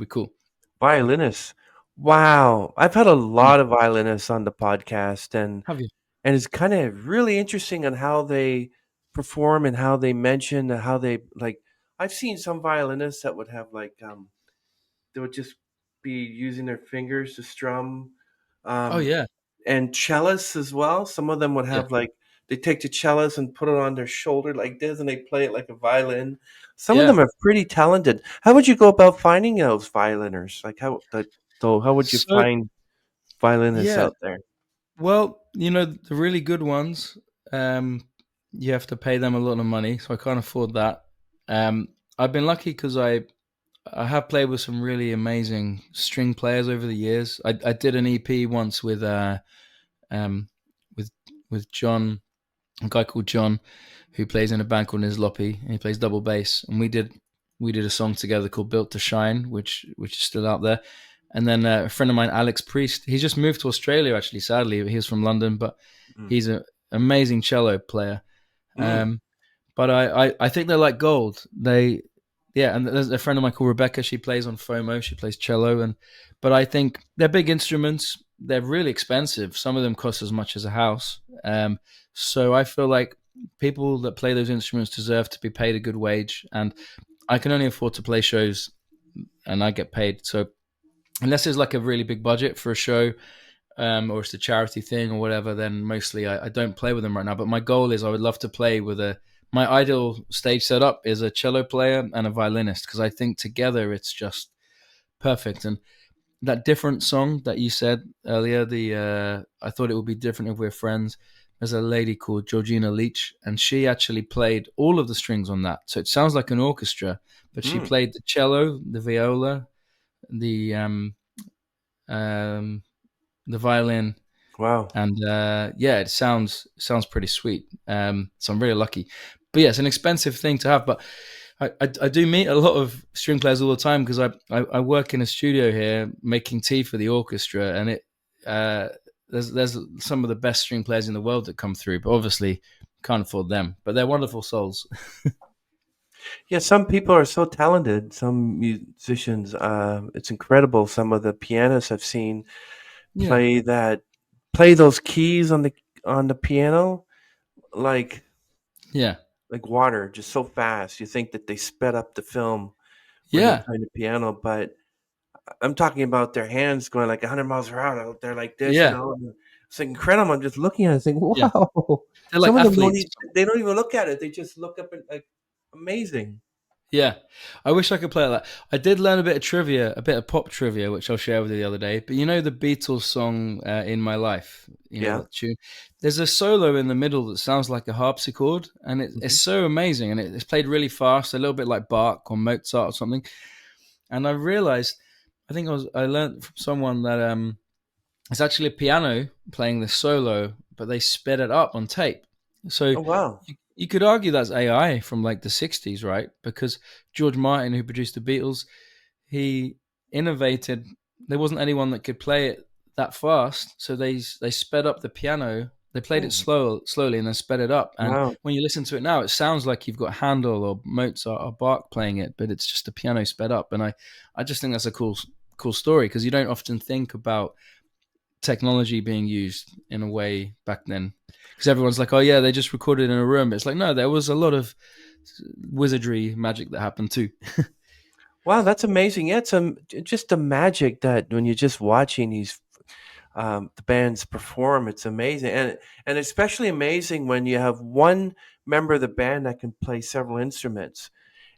cool. violinists. Wow. I've had a Mm. lot of violinists on the podcast, Have you? and it's kind of really interesting on how they perform and how they mention and how they like. I've seen some violinists that would have like they would just be using their fingers to strum, Oh um, yeah, and cellists as well. Some of them would yeah, have like they take the cellist and put it on their shoulder like this, and they play it like a violin. Some of yeah. them are pretty talented. How would you go about finding those violiners? Like how the So how would you So find violinists yeah, out there? well, the really good ones, um, you have to pay them a lot of money, so I can't afford that. Um, I've been lucky because I have played with some really amazing string players over the years. I did an EP once um with with John, a guy called John, who plays in a band called Nizloppy, and he plays double bass. And we did a song together called "Built to Shine," which is still out there. And then a friend of mine, Alex Priest, he's just moved to Australia. Actually, sadly, he was from London, but Mm. he's an amazing cello player. Mm. Um, but I think they're like gold. Yeah, and there's a friend of mine called Rebecca. She plays on FOMO. She plays cello, but I think they're big instruments. They're really expensive. Some of them cost as much as a house. So I feel like people that play those instruments deserve to be paid a good wage, and I can only afford to play shows, and I get paid. So unless there's like a really big budget for a show, or it's a charity thing or whatever, then mostly I don't play with them right now. But my goal is I would love to play with my ideal stage setup is a cello player and a violinist, because I think together it's just perfect. And that different song that you said earlier, the I thought it would be different if we're friends. There's a lady called Georgina Leach, and she actually played all of the strings on that. So it sounds like an orchestra, but she Mm. played the cello, the viola, the um, the violin, Wow. and yeah, it sounds pretty sweet. So I'm really lucky. But yeah, it's an expensive thing to have. But I do meet a lot of string players all the time, because I work in a studio here making tea for the orchestra, and uh, there's some of the best string players in the world that come through. But obviously, can't afford them. But they're wonderful souls. Yeah, some people are so talented. Some musicians, it's incredible. Some of the pianists I've seen Yeah, play that, play those keys on the piano like yeah, water, just so fast. You think that they sped up the film when they're yeah, playing the piano, but I'm talking about their hands going like 100 miles per hour out there like this, yeah, and it's incredible. I'm just looking at it saying, yeah. wow. They're Some like of them don't athletes. even, they don't even look at it. They just look up and like, amazing. Yeah, I wish I could play like that. I did learn a bit of trivia, a bit of pop trivia, which I'll share with you the other day. But you know the Beatles song "In My Life," you know Yeah. that tune. There's a solo in the middle that sounds like a harpsichord, and Mhm. it's so amazing, and it's played really fast, a little bit like Bach or Mozart or something. And I realized, I learned from someone that it's actually a piano playing the solo, but they sped it up on tape. So Oh, wow. you could argue that's AI from like the 60s, right? Because George Martin, who produced the Beatles, he innovated. There wasn't anyone that could play it that fast, so they sped up the piano. They played it Mm, slowly, and then sped it up. And wow. when you listen to it now, it sounds like you've got Handel or Mozart or Bach playing it, but it's just the piano sped up. And I just think that's a cool story, because you don't often think about technology being used in a way back then, because everyone's like, oh yeah, they just recorded in a room. It's like, no, there was a lot of wizardry magic that happened too. Wow, that's amazing. Yeah, it's just the magic that when you're just watching these the bands perform, it's amazing, and especially amazing when you have one member of the band that can play several instruments,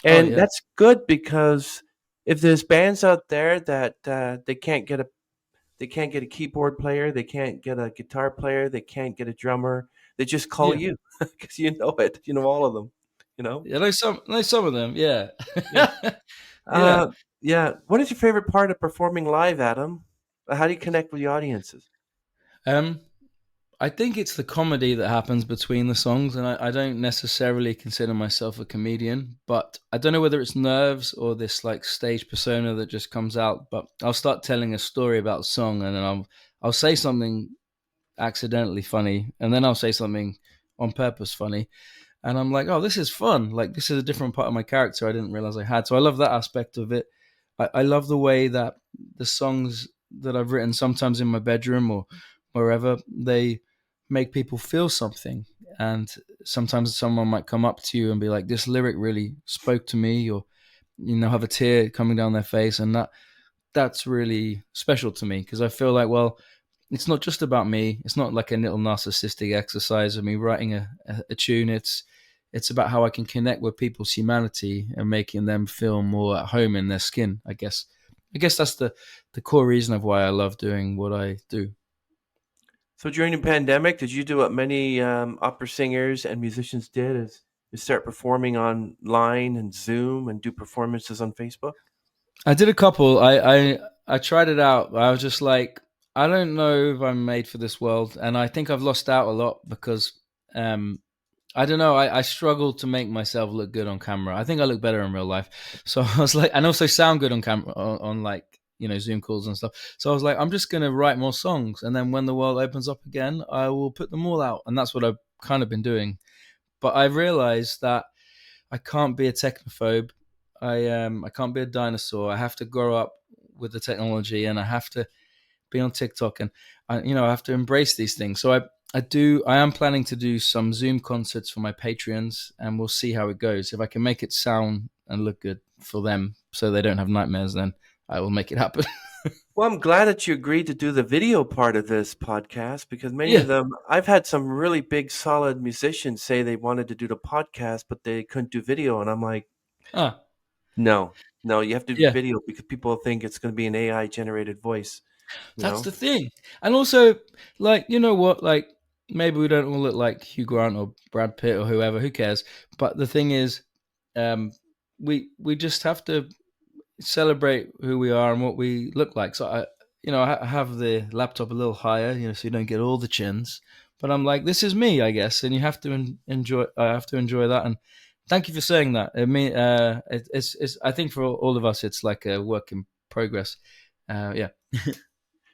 Oh and yeah, that's good because if there's bands out there that they can't get a keyboard player, they can't get a guitar player, they can't get a drummer, they just call yeah, you because you know it, you know all of them, you know. yeah. Know some of them. Yeah, Yeah. yeah. Uh, yeah. What is your favorite part of performing live, Adam? How do you connect with the audiences? Um, I think it's the comedy that happens between the songs, and I don't necessarily consider myself a comedian, but I don't know whether it's nerves or this like stage persona that just comes out. But I'll start telling a story about a song, and then I'll say something accidentally funny, and then I'll say something on purpose funny, and I'm like, oh, this is fun. Like this is a different part of my character I didn't realize I had. So I love that aspect of it. I love the way that the songs that I've written, sometimes in my bedroom or wherever, they make people feel something. And sometimes someone might come up to you and be like, this lyric really spoke to me, or have a tear coming down their face, and that's really special to me, because I feel like, well, it's not just about me. It's not like a little narcissistic exercise of me writing a tune. It's about how I can connect with people's humanity and making them feel more at home in their skin, I guess. I guess that's the core reason of why I love doing what I do. So during the pandemic, did you do what many opera singers and musicians did? Is start performing online and Zoom and do performances on Facebook? I did a couple. I tried it out. I was just like, I don't know if I'm made for this world, and I think I've lost out a lot because um, I don't know. I struggle to make myself look good on camera. I think I look better in real life. So I was like, and also sound good on camera on like Zoom calls and stuff. So I was like, I'm just gonna write more songs, and then when the world opens up again, I will put them all out, and that's what I've kind of been doing. But I realized that I can't be a technophobe. I can't be a dinosaur. I have to grow up with the technology, and I have to be on TikTok, and I have to embrace these things. So I am planning to do some Zoom concerts for my Patreons, and we'll see how it goes. If I can make it sound and look good for them, so they don't have nightmares, then I will make it happen. Well, I'm glad that you agreed to do the video part of this podcast because many of Yeah. them, I've had some really big, solid musicians say they wanted to do the podcast, but they couldn't do video. And I'm like, Ah, no, no, you have to do yeah. video because people think it's going to be an AI generated voice, you That's know? the thing. And also, like, you know what? Like, maybe we don't all look like Hugh Grant or Brad Pitt or whoever. Who cares? But the thing is, um, we just have to celebrate who we are and what we look like. So I have the laptop a little higher, so you don't get all the chins. But I'm like, this is me, I guess, and you have to enjoy. I have to enjoy that. And thank you for saying that. I mean, it's. I think for all of us, it's like a work in progress. Yeah.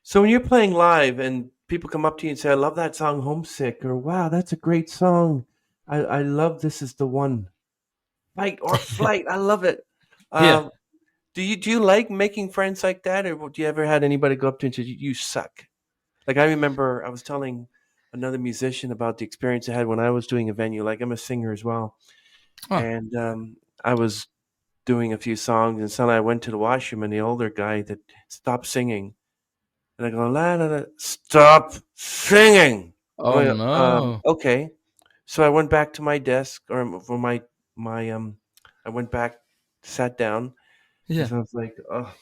So when you're playing live and people come up to you and say, I love that song, Homesick, or wow, that's a great song. I love This Is the One. Fight or Flight. I love it. Yeah. Um, do you like making friends like that, or do you ever had anybody go up to you and say you suck? Like I remember, I was telling another musician about the experience I had when I was doing a venue. Like I'm a singer as well, Oh, and I was doing a few songs, and suddenly I went to the washroom, and the older guy that stopped singing, and I go, la, la, la, stop singing. oh no. Okay. So I went back to my desk, or for my I went back, sat down, Yeah. because I was like, oh,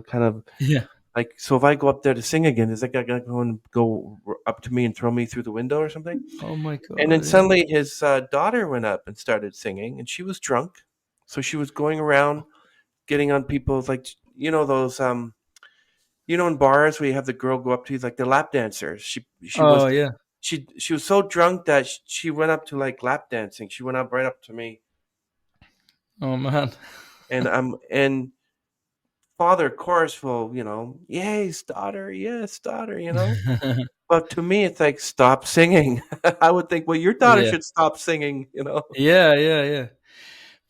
kind of Yeah. like, so if I go up there to sing again, is that guy gonna go up to me and throw me through the window or something? Oh my And then god. Yeah. suddenly his daughter went up and started singing, and she was drunk, so she was going around getting on people's, like, those in bars where you have the girl go up to you, like the lap dancers. She was Oh yeah. she was so drunk that she went up to like lap dancing. She went up right up to me, Oh man. and father chorusful, yes, daughter, But to me, it's like, stop singing. I would think, well, your daughter Yeah. should stop singing. Yeah. Yeah. Yeah.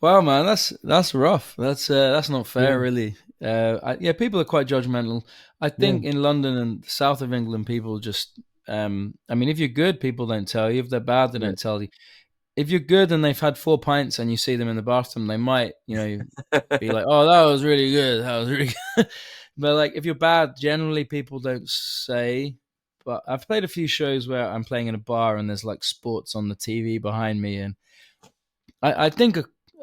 Wow, man, that's rough. That's not fair, Yeah, really. Yeah, people are quite judgmental. I yeah. think in London and the south of England, people just. I mean, if you're good, people don't tell you. If they're bad, they Yeah. don't tell you. If you're good and they've had 4 pints and you see them in the bathroom, they might, be like, "Oh, that was really good. That was really good." But like, if you're bad, generally people don't say. But I've played a few shows where I'm playing in a bar and there's like sports on the TV behind me, and I think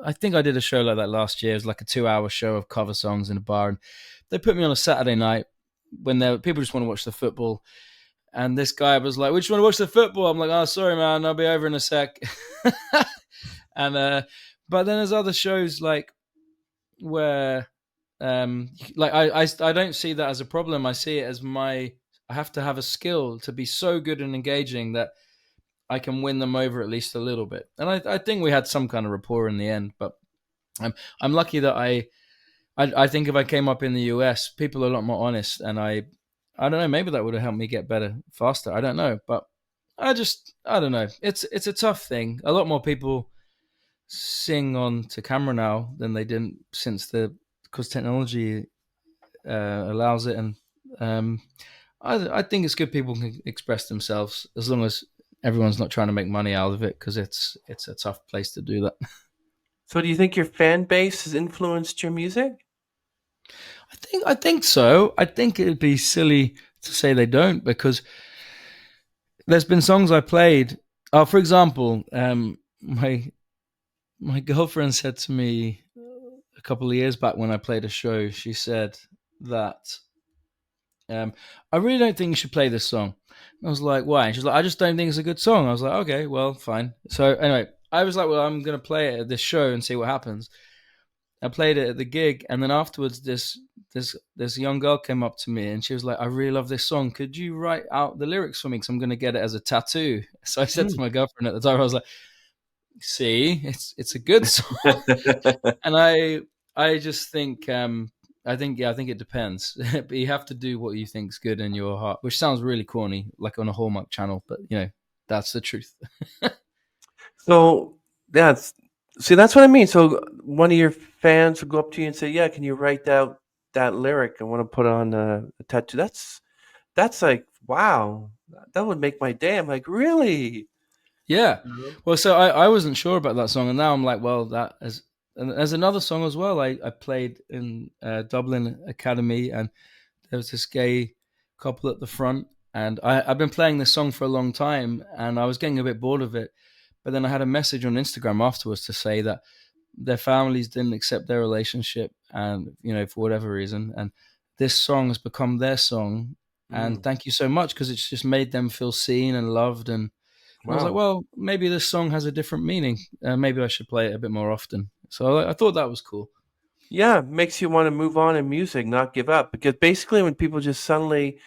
I think I did a show like that last year. It was like a 2 hour show of cover songs in a bar, and they put me on a Saturday night when people just want to watch the football. And this guy was like, "We just want to watch the football." I'm like, "Oh, sorry, man. I'll be over in a sec." and but then there's other shows like where like I don't see that as a problem. I see it as I have to have a skill to be so good and engaging that I can win them over at least a little bit. And I think we had some kind of rapport in the end. But I'm lucky that I think if I came up in the US, people are a lot more honest, and I don't know, maybe that would have helped me get better faster. I don't know, but I don't know. It's a tough thing. A lot more people sing on to camera now than they didn't since because technology allows it, and um, I think it's good people can express themselves as long as everyone's not trying to make money out of it, because it's a tough place to do that. So do you think your fan base has influenced your music? I think so. I think it'd be silly to say they don't, because there's been songs I played. Oh, for example, my girlfriend said to me a couple of years back when I played a show. She said that um, I really don't think you should play this song. And I was like, why? And she's like, I just don't think it's a good song. I was like, okay, well, fine. So anyway, I was like, well, I'm going to play it at this show and see what happens. I played it at the gig, and then afterwards, this young girl came up to me, and she was like, "I really love this song. Could you write out the lyrics for me? Because I'm going to get it as a tattoo." So I said to Mm. my girlfriend at the time, I was like, "See, it's a good song," and I just think I think it depends. But you have to do what you think's good in your heart, which sounds really corny, like on a Hallmark channel, but that's the truth. So that's see, that's what I mean. So one of your fans will go up to you and say, "Yeah, can you write out that lyric? I want to put on a tattoo." That's like, wow, that would make my day. I'm like, really? Yeah. Mhm. Well, so I wasn't sure about that song, and now I'm like, well, that is. And there's another song as well. I played in Dublin Academy, and there was this gay couple at the front, and I've been playing this song for a long time, and I was getting a bit bored of it. But then I had a message on Instagram afterwards to say that their families didn't accept their relationship, and for whatever reason, and this song has become their song. And Mm, thank you so much because it's just made them feel seen and loved, and I was like, wow. well, maybe this song has a different meaning. Maybe I should play it a bit more often. So I thought that was cool. Yeah, makes you want to move on in music, not give up. Because basically, when people just suddenly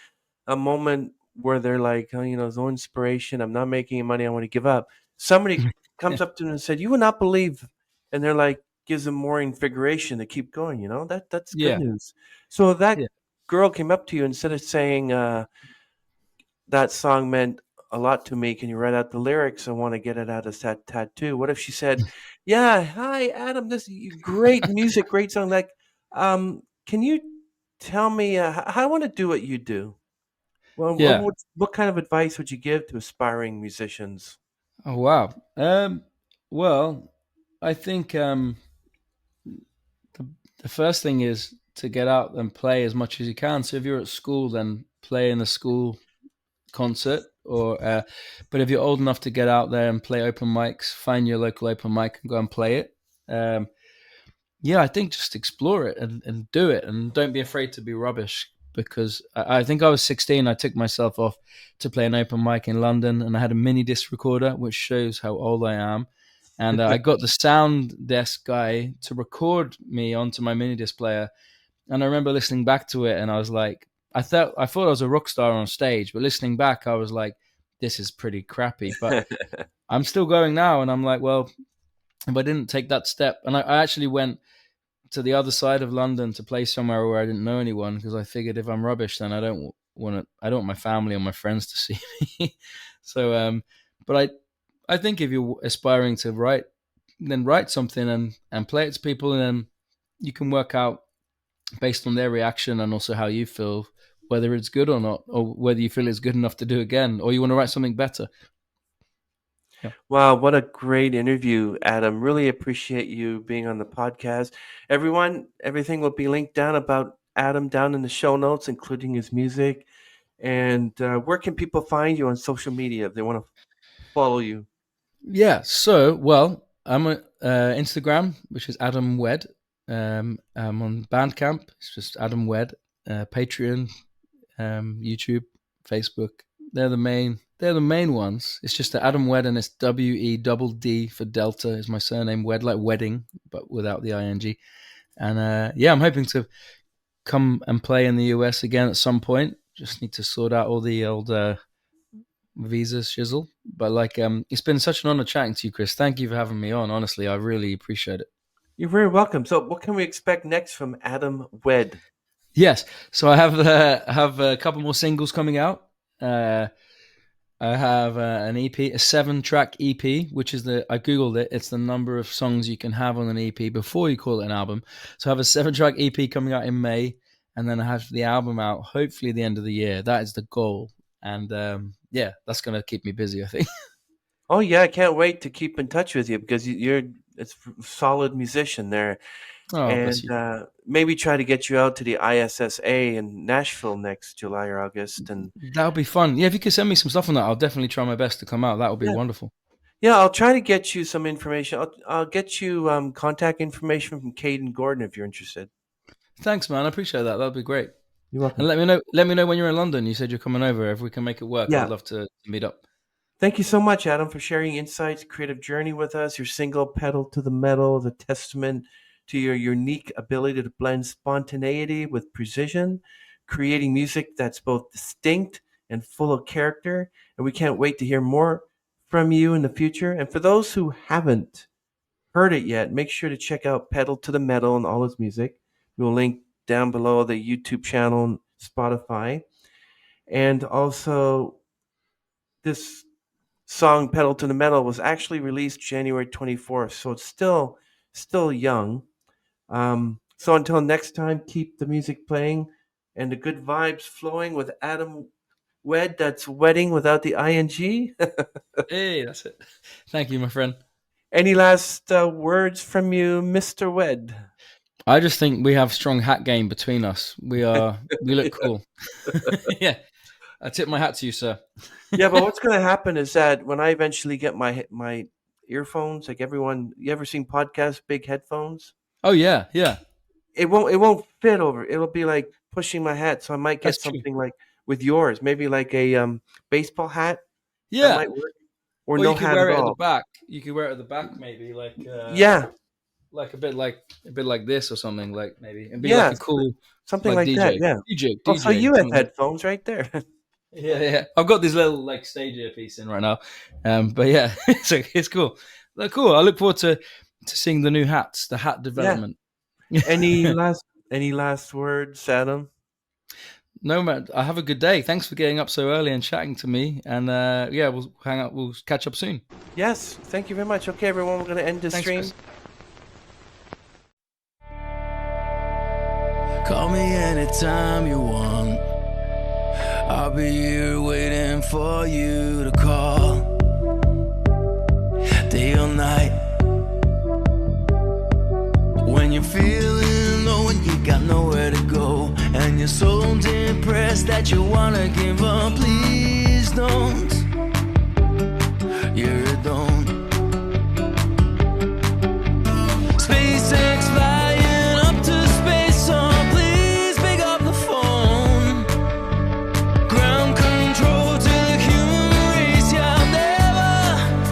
a moment where they're like, oh, there's no inspiration. I'm not making any money. I want to give up. Somebody comes up to them and said, "You would not believe," and they're like, gives them more invigoration to keep going. That's good Yeah, news. So that yeah, girl came up to you instead of saying that song meant a lot to me. Can you write out the lyrics? I want to get it out as that tattoo. What if she said, "Yeah, hi Adam, this great music, great song. Like, can you tell me how I want to do what you do?" Well, yeah. what kind of advice would you give to aspiring musicians? Oh wow. Well, I think the, the first thing is to get out and play as much as you can. So if you're at school, then play in the school concert. Or, but if you're old enough to get out there and play open mics, find your local open mic and go and play it. Yeah, I think just explore it and do it, and don't be afraid to be rubbish. Because I think I was 16, I took myself off to play an open mic in London, and I had a mini disc recorder, which shows how old I am. And I got the sound desk guy to record me onto my mini disc player, and I remember listening back to it, and I was like, I thought I was a rock star on stage, but listening back, I was like, this is pretty crappy. But I'm still going now, and I'm like, well, if I didn't take that step, and I actually went to the other side of London to play somewhere where I didn't know anyone because I figured if I'm rubbish, then I don't want my family or my friends to see me. So, but I think if you're aspiring to write, then write something and play it to people, and then you can work out based on their reaction and also how you feel whether it's good or not, or whether you feel it's good enough to do again, or you want to write something better. Yeah. Wow, what a great interview, Adam. Really appreciate you being on the podcast. Everyone, everything will be linked down about Adam down in the show notes, including his music. And where can people find you on social media if they want to follow you? Yeah. So, well, I'm on Instagram, which is Adam Wedd. I'm on Bandcamp. It's just Adam Wedd. Patreon, YouTube, Facebook. They're the main. They're the main ones. It's just that Adam Wedd, and it's WEDD for Delta is my surname. Wedd like wedding, but without the ing. And yeah, I'm hoping to come and play in the US again at some point. Just need to sort out all the old visa shizzle. But like, it's been such an honor chatting to you, Chris. Thank you for having me on. Honestly, I really appreciate it. You're very welcome. So, what can we expect next from Adam Wedd? Yes, so I have a couple more singles coming out. Uh, I have an EP, a 7-track EP, which is I googled it. It's the number of songs you can have on an EP before you call it an album. So I have a 7-track EP coming out in May, and then I have the album out hopefully the end of the year. That is the goal, and yeah, that's gonna keep me busy, I think. Oh yeah, I can't wait to keep in touch with you because you're a solid musician there, Oh, bless and you. maybe try to get you out to the ISSA in Nashville next July or August. And That would be fun. Yeah, if you could send me some stuff on that, I'll definitely try my best to come out. That would be yeah, wonderful. yeah, I'll try to get you some information. I'll get you contact information from Caden Gordon if you're interested. Thanks, man. I appreciate that. That'd be great. You're And welcome. let me know. Let me know when you're in London. You said you're coming over. If we can make it work, I'd Yeah. love to meet up. Thank you so much, Adam, for sharing insights, creative journey with us. Your single Pedal to the Metal is a testament to your unique ability to blend spontaneity with precision, creating music that's both distinct and full of character. And we can't wait to hear more from you in the future. And for those who haven't heard it yet, make sure to check out Pedal to the Metal and all his music. We'll link down below the YouTube channel and Spotify. And also, this song Pedal to the Metal was actually released January 24th, so it's still young. So until next time, keep the music playing and the good vibes flowing with Adam Wedd. That's wedding without the ing. Hey, that's it. Thank you, my friend. Any last words from you, Mr. Wedd? I just think we have strong hat game between us. We look cool. Yeah, I tip my hat to you, sir. Yeah, but what's going to happen is that when I eventually get my earphones, like everyone, you ever seen podcasts, big headphones? Oh yeah, yeah, It won't fit over. It'll be like pushing my hat, so I might get that's true. something like with yours, maybe like a baseball hat that Yeah, might work, or or you no could hat at wear it at the all. back. You could wear it at the back, maybe Yeah, like a bit like this or something. Like maybe and be like yeah, a cool something like like that. Yeah. Oh, so DJ you have something like headphones right there. yeah, yeah. I've got this little like stage earpiece in right now, but yeah, it's cool. Cool. I look forward to seeing the new hats, the hat Yeah. development. Any last words, Adam? No man, I have a good day. Thanks for getting up so early and chatting to me. And yeah, we'll hang out. We'll catch up soon. Yes. Thank you very much. Okay, everyone, we're going to end this Thanks, stream. Chris. Call me anytime you want. I'll be here waiting for you to call. Day or night. When you're feeling low and you got nowhere to go, and you're so depressed that you wanna give up, please don't. You don't. SpaceX flying up to space, so please pick up the phone. Ground control to the human race, yeah, I'll never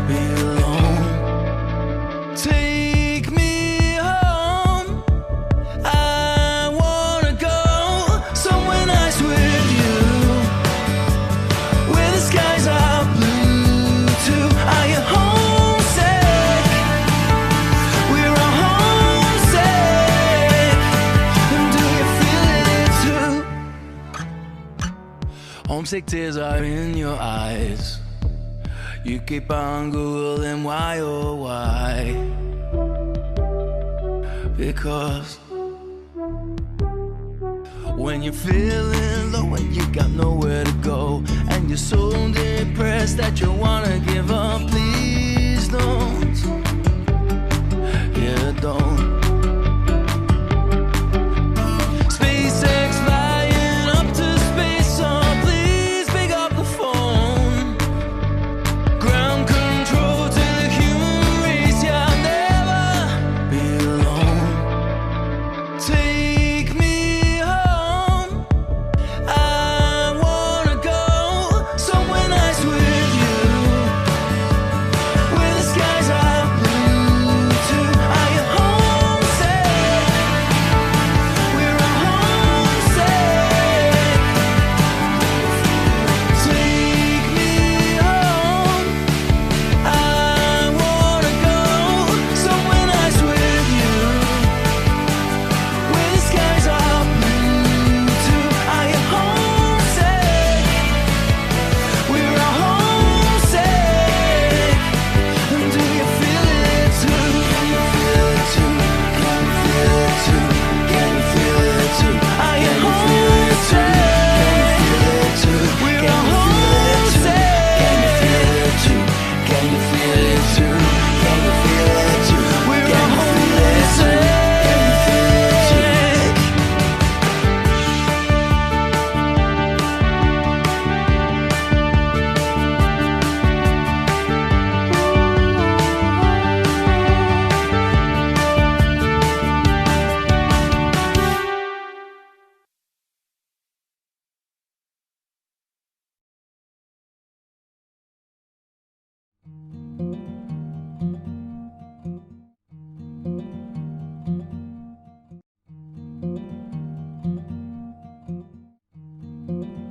be alone. Take me home. I wanna go somewhere nice with you, where the skies are blue too. Are you homesick? We're all homesick. And do you feel it too? Homesick tears are in your eyes. You keep on Googling why, oh why? Because when you're feeling low and you got nowhere to go, and you're so depressed that you wanna give up, please don't. Yeah, don't. SpaceX flying up to space, so please pick up the phone. Ground control to the human race, yeah, I'll never be alone. Take me home. I wanna go somewhere nice with you, Thank